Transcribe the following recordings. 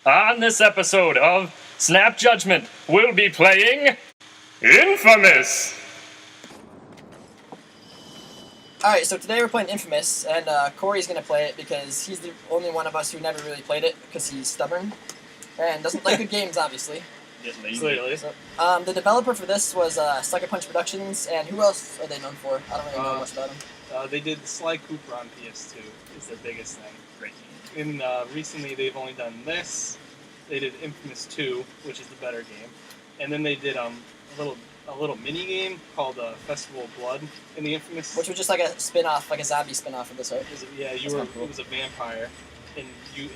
On this episode of Snap Judgement, we'll be playing Infamous! Alright, so today we're playing Infamous, and Corey's gonna play it because he's the only one of us who never really played it because he's stubborn and doesn't like good games, obviously. Clearly. So, the developer for this was Sucker Punch Productions, and who else are they known for? I don't really know much about them. They did Sly Cooper on PS2 is their biggest thing. Great. And recently they've only done this. They did Infamous 2, which is the better game, and then they did a little mini game called Festival of Blood in the Infamous. Which was just like a spin-off, like a zombie spin-off of this, right? It was a vampire, and you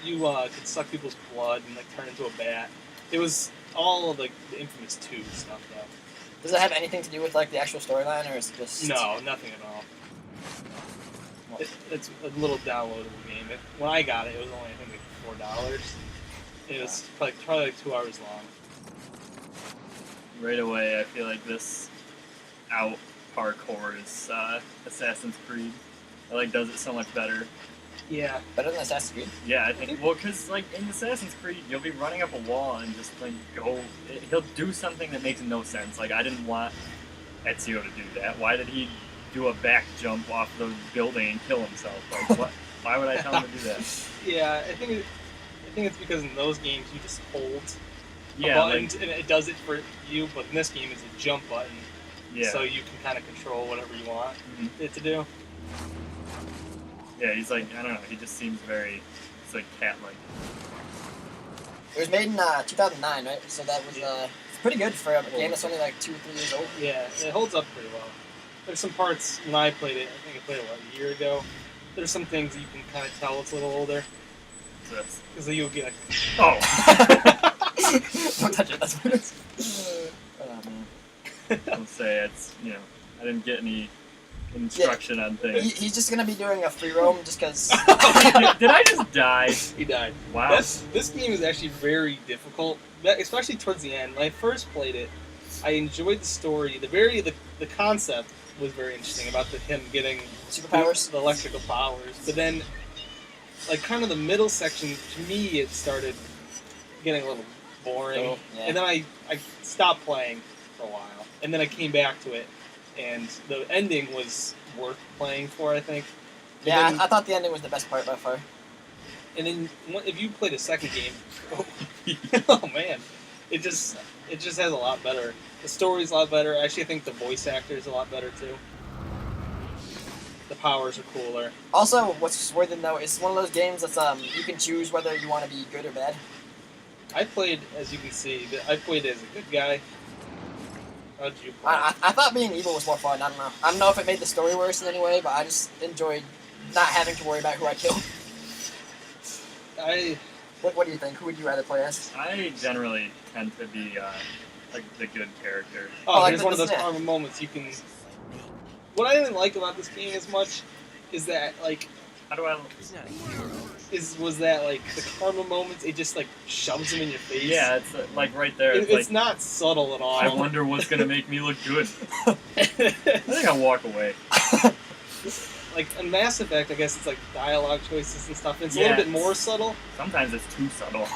could suck people's blood and like turn into a bat. It was all like the Infamous 2 stuff though. Does it have anything to do with like the actual storyline, or is it just... No, nothing at all. It's a little downloadable game. When I got it, it was only, I think, like $4. It was probably like 2 hours long. Right away, I feel like this out parkour is Assassin's Creed. It does it so much better. Yeah. Better than Assassin's Creed? Yeah, I think, well, because in Assassin's Creed, you'll be running up a wall and just he'll do something that makes no sense. I didn't want Ezio to do that. Why did he do a back jump off the building and kill himself? What? Why would I tell him to do that? Yeah, I think it's because in those games you just hold a Yeah, button and it does it for you, but in this game it's a jump button. Yeah. So you can kind of control whatever you want it to do. Yeah, he's I don't know, he just seems very, cat-like. It was made in 2009, right? So that was pretty good for a game that's only 2 or 3 years old. Yeah, it holds up pretty well. There's some parts, when I played it, I think I played it a year ago, there's some things that you can kind of tell it's a little older. Because you'll get like... Oh! Don't touch it, that's what it is. Oh, man. I'll say it's, I didn't get any instruction on things. He's just gonna be doing a free roam just because... Did I just die? He died. Wow. This game is actually very difficult, especially towards the end. When I first played it, I enjoyed the story. The concept was very interesting about him getting superpowers, the electrical powers. But then, kind of the middle section, to me, it started getting a little boring. Oh, yeah. And then I stopped playing for a while. And then I came back to it, and the ending was worth playing for, I think. Yeah, I thought the ending was the best part by far. And then if you play the second game, oh man, it just has a lot better. The story's a lot better. Actually, I think the voice actor is a lot better too. The powers are cooler. Also, what's worth it though, it's one of those games that's you can choose whether you want to be good or bad. I played, as you can see, I played as a good guy. How'd you play? I thought being evil was more fun. I don't know. I don't know if it made the story worse in any way, but I just enjoyed not having to worry about who I killed. What do you think? Who would you rather play as? I generally tend to be the good character. Oh, it's one of those karma moments you can... What I didn't like about this game as much is that, How do I... was that, the karma moments, it just, shoves them in your face. Yeah, it's, right there. It's not subtle at all. I wonder what's gonna make me look good. I think I'll walk away. In Mass Effect, I guess it's, dialogue choices and stuff. It's a little bit more subtle. Sometimes it's too subtle.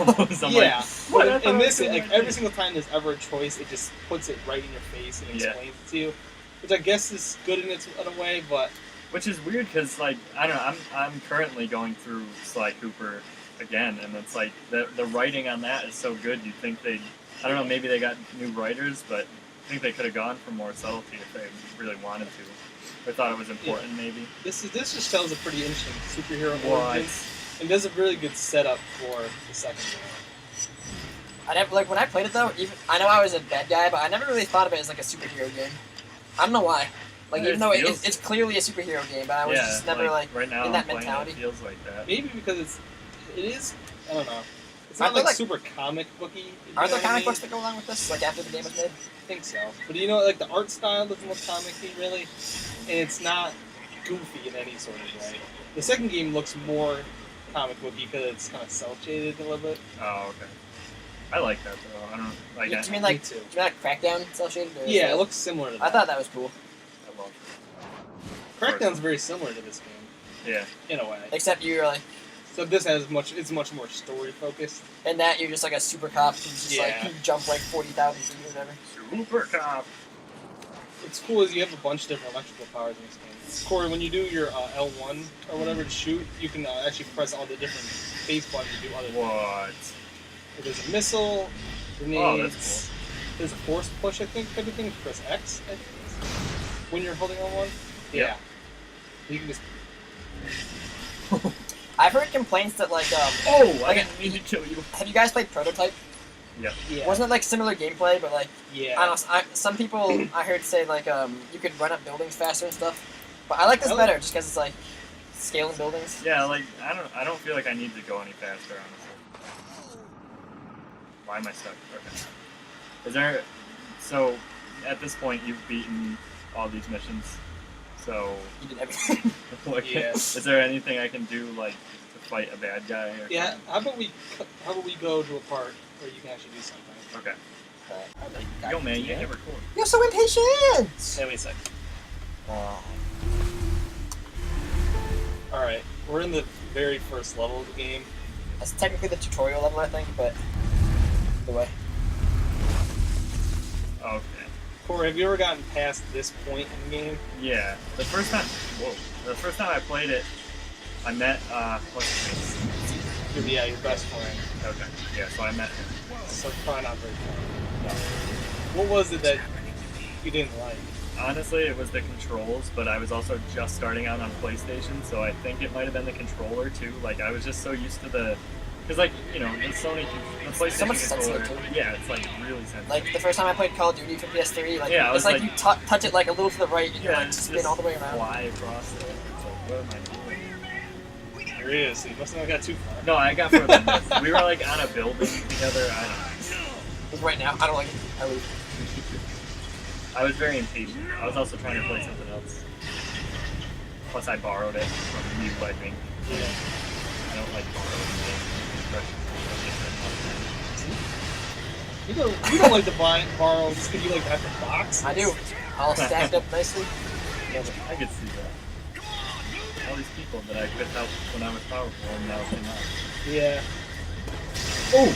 But in this, every single time there's ever a choice, it just puts it right in your face and explains it to you. Which I guess is good in a way, but... Which is weird, because, I don't know, I'm currently going through Sly Cooper again, and it's the writing on that is so good, you'd think I don't know, maybe they got new writers, but I think they could have gone for more subtlety if they really wanted to. Or thought it was important, maybe. This just tells a pretty interesting superhero origin, and does a really good setup for the second game. I never, when I played it though, I know I was a bad guy, but I never really thought of it as a superhero game. I don't know why. Even though it's clearly a superhero game, but I was just never right now in that I'm mentality. It feels like that. Maybe because it is, I don't know. It's not super comic booky. Aren't there comic books that go along with this? After the game is made? I think so. But the art style doesn't look comic-y really, and it's not goofy in any sort of way. The second game looks more comic booky because it's kind of cel-shaded a little bit. Oh, okay. I like that though. I don't like that. Do you mean Crackdown cel-shaded? Yeah, it looks similar to that. I thought that was cool. I love Crackdown's very similar to this game. Yeah. In a way. Except you're So this has it's much more story focused. And that you're just like a super cop who's just like Yeah. can jump like 40,000 feet or whatever. Super cop. What's cool is you have a bunch of different electrical powers in this game. Corey, when you do your L1 or whatever to shoot, you can actually press all the different base buttons to do other things. What? There's a missile, grenades. Oh, that's There's a force push, I think. Everything press X. I think when you're holding L1. Yeah. You can just. I've heard complaints that like Oh, I like, didn't mean to kill you. have you guys played Prototype? Yeah. Yeah. Wasn't it like similar gameplay, but like Yeah. I don't know, some people I heard say like you could run up buildings faster and stuff. But I like this I like- better just because it's like scaling buildings. Yeah, like I don't feel like I need to go any faster, honestly. Why am I stuck? Okay. Is there? So, at this point, you've beaten all these missions. So, You did everything. like, Yeah. is there anything I can do like to fight a bad guy? Or Yeah. something? How about we go to a part where you can actually do something? Okay. Yo, man, you never cool. You're so impatient. Hey, wait a sec. Oh. All right, we're in the very first level of the game. That's technically the tutorial level, I think, but either way. Okay. Corey, have you ever gotten past this point in the game? Yeah. The first time I played it, I met what's his name? Your best friend. Okay. Yeah. So I met him. So probably not very fun. No. What was it that you didn't like? Honestly, it was the controls, but I was also just starting out on PlayStation, so I think it might have been the controller too. Like I was just so used to the, because like the Sony, the PlayStation So much controller, sensitive, too. yeah, it's like really sensitive. Like the first time I played Call of Duty for PS3, like Yeah, I it's was like you touch it like a little to the right and you yeah, like it's spin just all the way around. fly across it. It's like, what am I doing? There is. So you must not have got too far. No, I got further than this. We were like on a building together. I don't know. Like, right now, I don't like it. I leave. I was very impatient. I was also trying to play something else. Plus, I borrowed it from you, I think. Yeah. I don't like borrowing games. You don't like to borrow just because you like to have the box. I do. All stacked up nicely. I could see that. All these people that I could help when I was powerful, and now they're not. Yeah. Oh!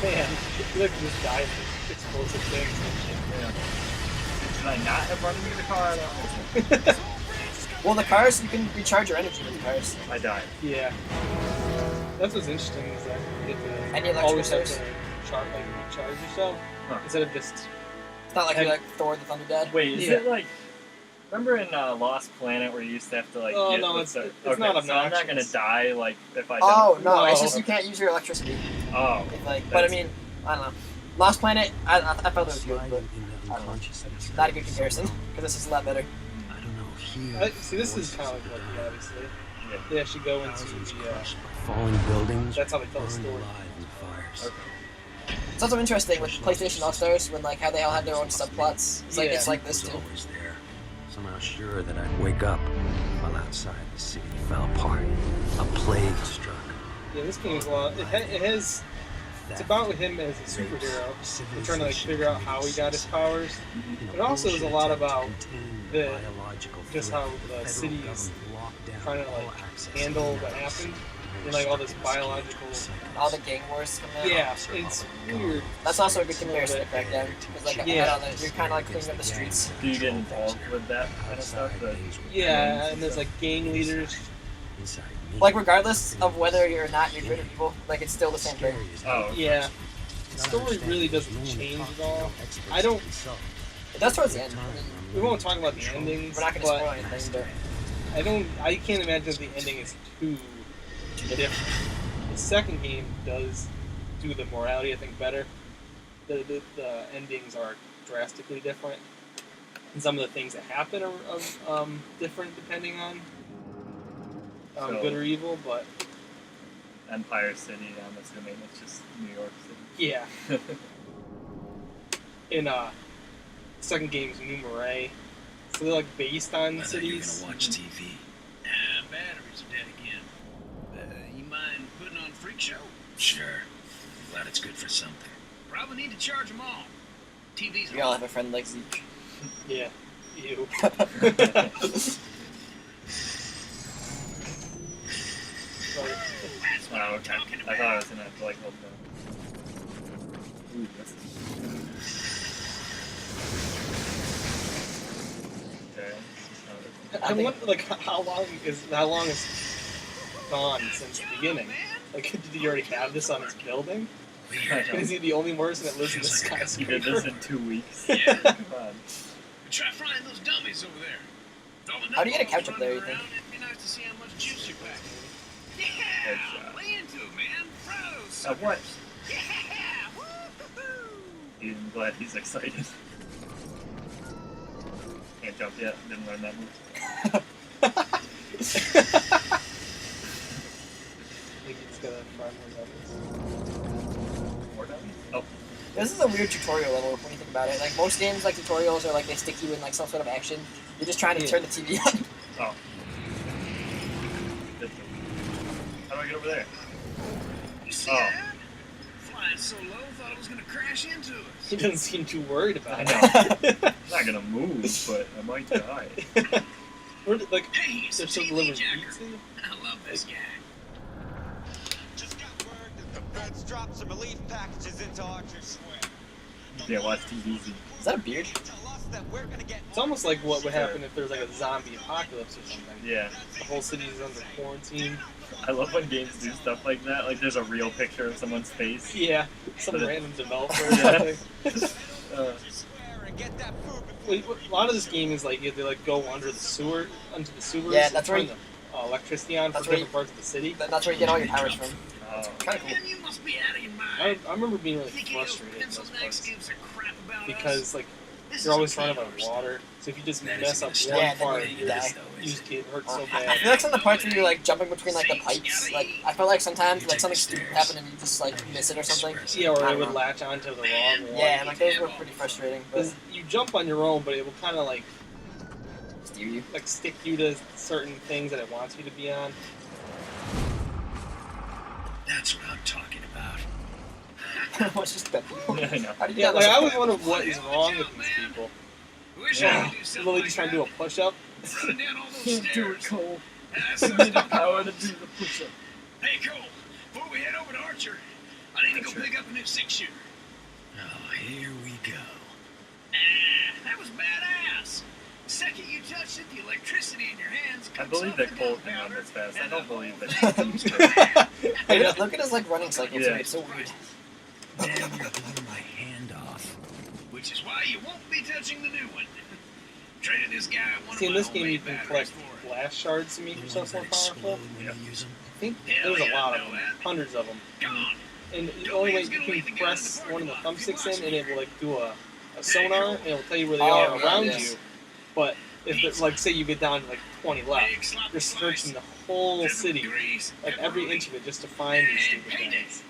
Man, you like to just die from explosive things. Yeah. Should I not have run into the car? I don't know. Well, the cars, you can recharge your energy with the cars. I died. Yeah. That's what's interesting is that you get And to the always have electrical to recharge yourself Huh. instead of just. It's not like you're like Thor the Thunder Dad. Wait, is Yeah. it like... Remember in Lost Planet where you used to have to like Oh, get no, the it's okay, not so I'm not gonna obnoxious. die like if I don't. Oh, no, it's No. just you can't use your electricity. Oh. Like, but I mean, I don't know. Lost Planet, I felt it was good, but I don't know. Not a good comparison, because this is a lot better. I don't know here. See, this is kind of like Willey, obviously. Yeah. They actually go into Thousands the. crushed by falling buildings. That's how they tell the burned story. alive in fires. Okay. It's also interesting with PlayStation All-Stars, when like how they all have their own subplots. It's like, Yeah. it's like this was too. always there, somehow sure that I'd wake up while outside the city fell apart. A plague struck. Yeah, this game is a lot. It has. It's about him as a superhero. And trying to like figure out how he got his powers. It also is a lot about the just how the city is trying to like handle what happened and like all this biological. All the gang wars coming out. Yeah, it's weird. That's also a good comparison to Crackdown. Because like, Yeah. you're kind of like cleaning up the streets. Do you get involved with that kind of stuff? Yeah, and there's like gang leaders. Like regardless of whether you're not you're good or evil, like it's still the same thing. Oh. Yeah, the story really doesn't change at all. I don't. It does towards the end. I mean, We won't talk about the endings, we're not going to spoil but anything, but I don't. I can't imagine that the ending is too different. The second game does do the morality, I think, better. The endings are drastically different, and some of the things that happen are different depending on So- good or evil. But Empire City, I'm assuming it's just New York City. yeah, in second game's New Marais, so they're like based on cities. You're gonna watch TV. Batteries are dead again. You mind putting on a freak show? Sure. Glad it's good for something. Probably need to charge them all. TV's we all on. have a friend like Zeke. Yeah, you. But thought I was gonna have to like hold down. Ooh, that's okay. I I think- wonder, like, how long is gone since the beginning? Like, did he already have this on his building? Is he the only person that lives in the He did this skyscraper? in 2 weeks. Yeah. Come on. Try frying those dummies over there. All the How do you get a nutballs couch up there, you running think? around, It'd be nice to see how much juice you're packing. Headshot. Yeah, lay into it, man. Froze. What? Yeah, woo-hoo-hoo. I'm glad he's excited. Can't jump yet. Didn't learn that move. Think he's gonna find more dummies. More dummies? Oh. This is a weird tutorial level when you think about it. Like most games, like tutorials are like they stick you in like some sort of action. You're just trying to turn the TV on. Oh. How do I get over there? You see Oh. that? Flying so low, thought it was gonna crash into us. He doesn't seem too worried about I it. know. I'm not gonna move, but I might die. Where did, like, Hey, he's they're a still TV delivering jacker. pizza? I love this guy. Just got word that the feds dropped some relief packages into Archer Square. Yeah, watch TV. Is that a beard? Tell us that we're gonna get It's almost like what would happen if there's like a zombie apocalypse or something. Yeah. The whole city's under quarantine. I love when games do stuff like that. Like there's a real picture of someone's face. Yeah, some But it- random developer or Yeah. something. Square and get that food before Wait, a lot of this game is like you have to like go under the sewer, into the sewers. Yeah, and that's where turn the electricity on for that's where different parts of the city. That's where you get all your powers from. Oh. Kind of cool. Man, you must be out of your I mind. remember being really Thinking those frustrated in pencil those necks parts gives a crap about us. because like This you're is always a surrounded by key water. So if you just That mess isn't up gonna one stop. Yeah, part, then you you're die. just, you just get hurt so I bad. feel like some of the parts where you're like jumping between like the pipes, like I felt like sometimes like something stupid happened and you just like miss it or something. Yeah, or I it don't would know. latch onto the wrong one. Yeah, and like those were pretty frustrating. But Because you jump on your own, but it will kind of like steer you. stick you to certain things that it wants you to be on. That's what I'm talking about. What's just bad people? Yeah, I know. How do you Yeah, get like I that? always wonder what is wrong with these people. Wish Yeah. I could do Lily something just like trying to do a that. push-up. Running down all those Can't do it, stairs. Cole. That's You need the power to do the push-up. Hey, Cole, before we head over to Archer, I need to go pick up a new 6-shooter. Oh, here we go. That was badass. The second you touched it, the electricity in your hands I comes believe off that the Cole can run gunpowder, this fast. I and don't the believe whole that thing he goes can. bad. Hey, look at his like running cycle too. Yeah. It's so weird. Damn, you're blowing my hand off. Which is why you won't be touching the new one. Traded this guy one See, in of my this game you homemade can batteries collect for it. blast shards to make The yourself ones more that powerful. explode when you use them. I think Hell there's a yeah, lot I of know them, that. hundreds of them. Come on. And the Don't only be way as you gonna can leave the gun in press the one of the parking lot if you thumbsticks watch in, and me. it will like do a sonar, and it will tell you where they Oh, are yeah, around yes. you. But if it's like say you get down to like 20 left, Big sloppy you're slice. searching the whole 50 city, degrees, like every pepperoni, inch of it, just to find these and stupid payday. things.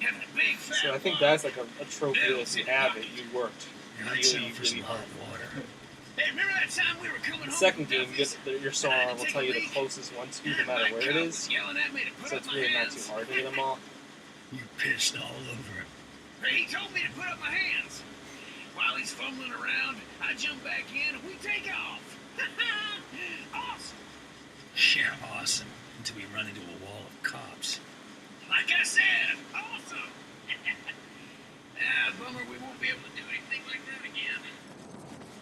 Having a big fat So I think wad. that's like a trophy that if you have it, you worked. And I'd Really, settle for some really hot hard. water. Hey, remember that time we were coming The home second from game, Duffy's? your sonar will tell you the closest one to you, no matter where it is. So it's really not too hard to get them all. You pissed all over him. He told me to put up my hands. While he's fumbling around, I jump back in and we take off. Awesome. Yeah, awesome. Until we run into a wall of cops. Like I said, awesome. Bummer we won't be able to do anything like that again.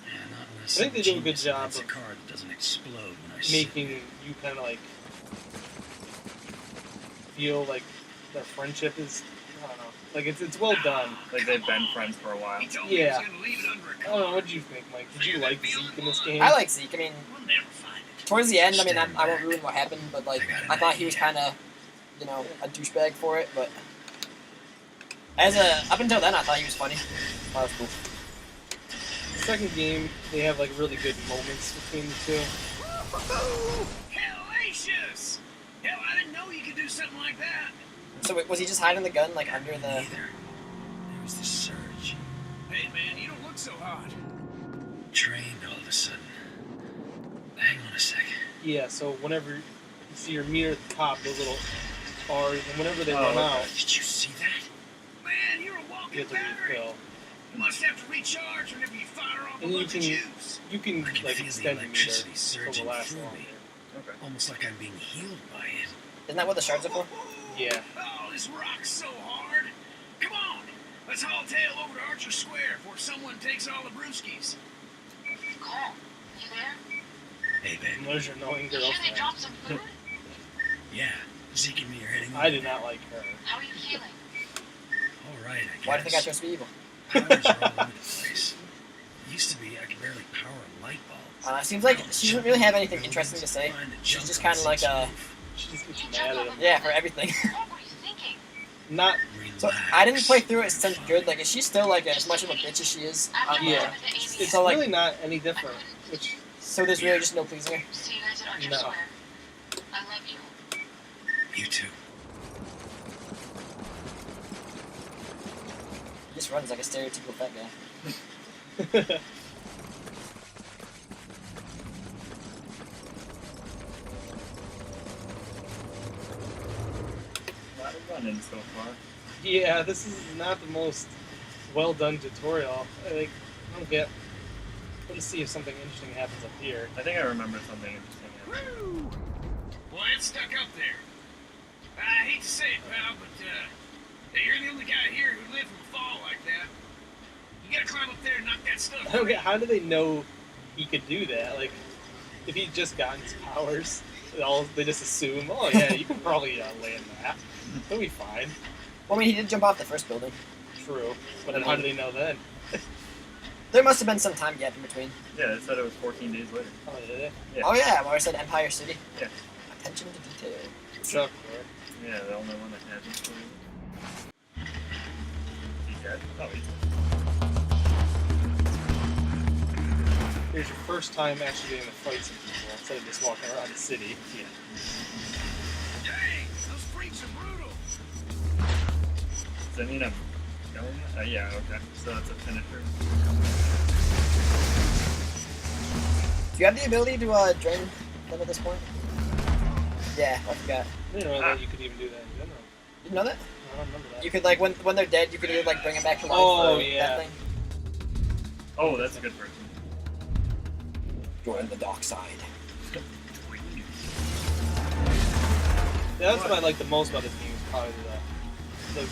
Yeah, not unless I think they do a good genius job invents a of car that doesn't explode when I Making you kind of like feel like their friendship is, I don't know, like it's well done. Like they've been friends for a while. He told me Yeah. he was gonna leave it under a I car. don't know, what did you think, Mike? Did you like Zeke in this game? I like Zeke. I mean, We'll never find it. towards the end, I mean, I won't ruin what happened, but like, I thought he was kind of, you know, a douchebag for it. But up until then, I thought he was funny. That was cool. Second game, they have like really good moments between the two. Hellacious! Hell, I didn't know you could do something like that. So wait, was he just hiding the gun like under the? Neither. There was the surge. Hey, man, you don't look so hot. Trained all of a sudden. Hang on a second. Yeah, so whenever you see your meter at the top, those little bars, and whenever they Oh, run okay. out, Did you see that? Man, you're a you walking have to battery. refill. You must have to recharge whenever you fire off a And you bunch of can- juice. You can I can like feel the extend the meter electricity so it surging will last through longer. me. Okay. Almost like I'm being healed by it. Isn't that what the shards are for? Yeah. Oh, this rocks so hard. Come on, let's haul tail over to Archer Square before someone takes all the brewskis. Cole, you there? Hey, And babe. there's your annoying You sure they girlfriend. dropped some food? Yeah, Zeke and me are heading I over do not like her. How are you feeling? All right, I guess. Why do you think I chose to be evil? Powers are all over the place. Used to be, I could barely power a light bulb. Seems like she doesn't really have anything interesting to say. She's just kind of like a She just gets You mad jumped at over him. yeah for everything. What were you thinking? Not. So I didn't play through it since good. Like, is she still like as much of a bitch as she is? Yeah. It's So, like- really not any different. Which, So there's really just no pleasing her. See you guys at Archer No. Square. I love you. You too. He just runs like a stereotypical fat guy. A lot of running so far. yeah, this is not the most well done tutorial. I don't get. Let's see if something interesting happens up here. I think I remember something interesting. Woo! Well, it's stuck up there. I hate to say it, pal, but you're the only guy here who lived from a fall like that. You gotta climb up there and knock that stuff I don't out. get how do they know he could do that? Like, if he'd just gotten his powers, they just assume, oh yeah, you can probably land that. He'll be fine. Well, I mean, he did jump off the first building. True. But then how do they know then? There must have been some time gap in between. Yeah, it said it was 14 days later. Oh, did they? Yeah. Oh yeah, where I said Empire City. Yeah. Attention to detail. Chuck, right? Yeah, the only one that hasn't. He's dead. Oh, he's Here's your first time actually getting to fight some people instead of just walking around the city. Yeah. Dang, those freaks are brutal. Does that mean I'm going? Yeah, okay. So that's a finisher. Do you have the ability to drain them at this point? Yeah, I forgot. I didn't know that you could even do that in general. You know that? I don't remember that. You could like when they're dead, you could either like bring them back to life Oh, or yeah. that thing. Oh, that's a good person. Join the dark side. Yeah, that's what I like the most about this game is probably the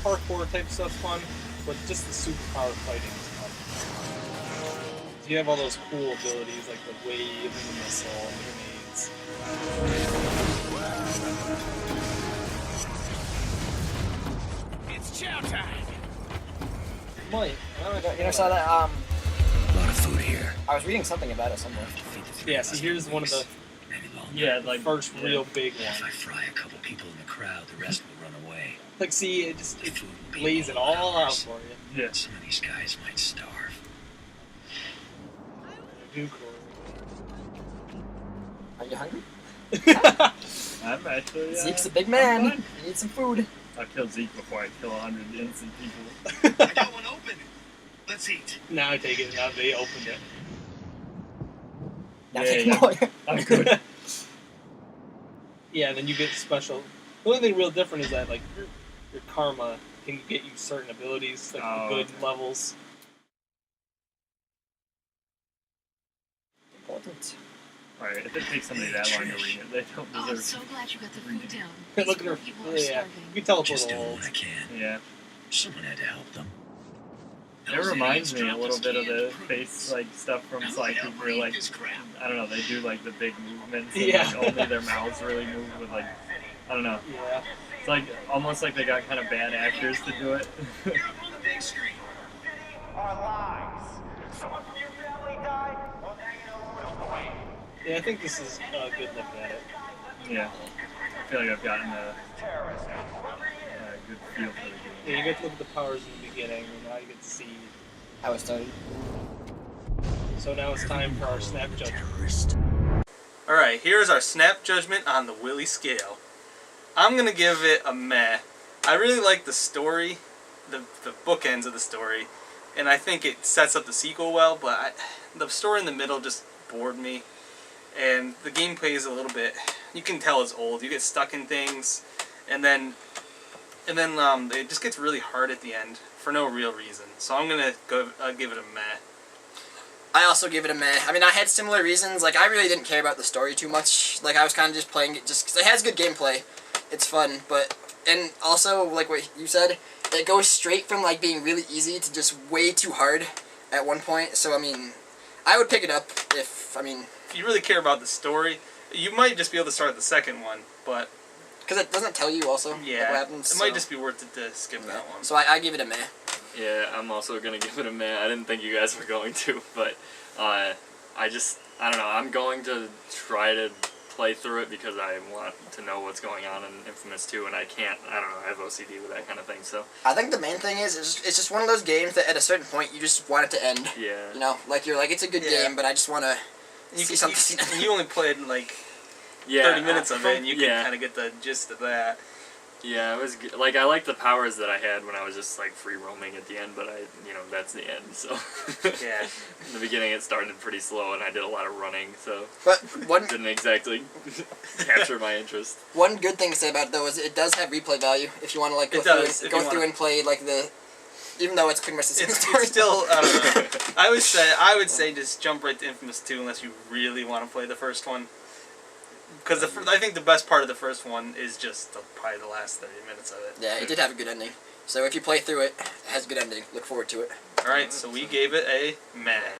parkour type stuff's fun, but just the superpower fighting is fun. You have all those cool abilities like the wave and the missile and the grenades. It's chow time. Might. You never saw that? A lot of food here. I was reading something about it somewhere. Feed the three Yeah, of see us here's one of the maybe longer. Yeah, like first real big If I ones. fry a couple people in the crowd, the rest will run away. Like, see, it The food will be lays it all out for you. Yeah. Some of these guys might starve. Do cool. Are you hungry? I'm actually. Zeke's a big man. I'm fine. He needs some food. I'll kill Zeke before I kill 100 innocent people. I got one open. Let's eat. Now I take it. Now they opened it. Now Yeah, take yeah. more. I'm good. Yeah, then you get special. The only thing real different is that like your karma can get you certain abilities, like Oh, good okay. levels. Important. Alright, if it takes somebody that long to read it, they don't Oh, I'm deserve so glad you got the food down. Look at her. People are Yeah, starving. you can teleport Just the doing whole. what I can. Yeah. Someone had to help them. It reminds me a little bit of the face like stuff from Sly Cooper, like I don't know, they do like the big movements and Yeah. like, only their mouths really move with like I don't know. Yeah. It's like almost like they got kind of bad actors to do it. You're up on the big screen. Our lives. Someone from your family died? Well, now you know who it'll blame. Yeah, I think this is a good look at it. Yeah. I feel like I've gotten a Terrorists. good feel for the game. Yeah, you get to look at the powers in the beginning, and now you get to see. How it started. So now it's time for our Snap Judgement. Terrorist. Alright, here's our Snap Judgment on the Willey scale. I'm gonna give it a meh. I really like the story, the bookends of the story, and I think it sets up the sequel well, but the story in the middle just bored me. And the gameplay is a little bit, you can tell it's old. You get stuck in things, and then it just gets really hard at the end for no real reason. So I'm gonna give it a meh. I also give it a meh. I mean, I had similar reasons. Like, I really didn't care about the story too much. Like, I was kind of just playing it just because it has good gameplay. it's fun, and also like what you said, it goes straight from like being really easy to just way too hard at one point. So I mean, I would pick it up if you really care about the story. You might just be able to start the second one, but because it doesn't tell you also what happens. It might just be worth it to skip that one. So I give it a meh. Yeah, I'm also gonna give it a meh. I didn't think you guys were going to, but I don't know. I'm going to try to play through it because I want to know what's going on in Infamous 2, and I can't. I don't know. I have OCD with that kind of thing, so. I think the main thing is it's just one of those games that at a certain point you just want it to end. Yeah. You know, like you're like it's a good game, but I just want to see something. You only played like 30 minutes of it, and you can kind of get the gist of that. Yeah, it was good. Like I liked the powers that I had when I was just like free roaming at the end, but that's the end. So yeah, in the beginning it started pretty slow, and I did a lot of running, so but didn't exactly capture my interest. One good thing to say about it though is it does have replay value if you want to like go through and play like the. Even though it's pretty much the same story. It's still, I don't know. I would say just jump right to Infamous 2 unless you really want to play the first one. Because I think the best part of the first one is just probably the last 30 minutes of it. Yeah, it did have a good ending. So if you play through it, it has a good ending. Look forward to it. Alright, so we gave it a meh.